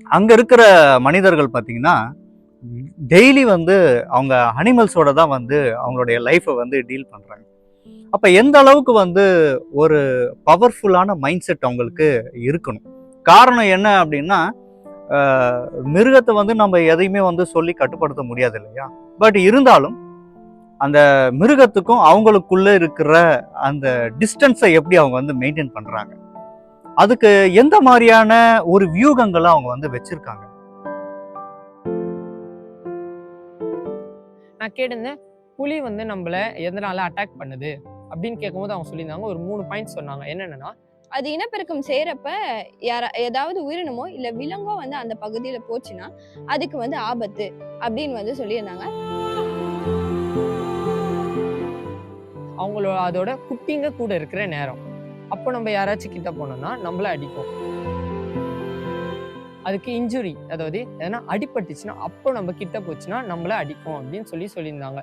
அங்க இருக்கிற மனிதர்கள் பார்த்தீங்கன்னா, டெய்லி வந்து அவங்க அனிமல்ஸோட தான் வந்து அவங்களுடைய லைஃப்பை வந்து டீல் பண்றாங்க. அப்ப எந்த அளவுக்கு வந்து ஒரு பவர்ஃபுல்லான மைண்ட் செட் அவங்களுக்கு இருக்கணும். காரணம் என்ன அப்படின்னா, அ மிருகத்த வந்து நம்ம எதையுமே வந்து சொல்லி கட்டுப்படுத்த முடியாது இல்லையா? பட் இருந்தாலும், அந்த மிருகத்துக்கும் அவங்களுக்குள்ள இருக்கிற அந்த டிஸ்டன்ஸை எப்படி அவங்க வந்து மெயின்டெயின் பண்றாங்க? அதுக்கு எந்த மாரியான ஒரு வியூகங்கள அவங்க வந்து வச்சிருக்காங்க? நான் கேட்டிருந்தேன், புலி வந்து நம்மள எதனால அட்டாக் பண்ணுது? அப்படின்னு கேட்கும்போது அவங்க சொல்லியிருந்தாங்க. ஒரு 3 பாயிண்ட் சொன்னாங்க. என்னென்னன்னா, அது இனப்பெருக்கம் செய்யறப்ப ஏதாவது உயிரினமோ இல்ல விலங்கோ வந்து அந்த பகுதியில போச்சுன்னா அதுக்கு வந்து ஆபத்து அப்படின்னு வந்து சொல்லியிருந்தாங்க. அவங்களோட அதோட குட்டிங்க கூட இருக்கிற நேரம். அப்போ நம்ம யாராச்சும் கிட்ட போனோம்னா, நம்மள அடிக்கும். அதுக்கு இன்ஜுரி, அதாவது எதனா அடிபட்டுச்சுன்னா, அப்போ நம்ம கிட்ட போச்சுன்னா நம்மள அடிக்கும் அப்படின்னு சொல்லியிருந்தாங்க.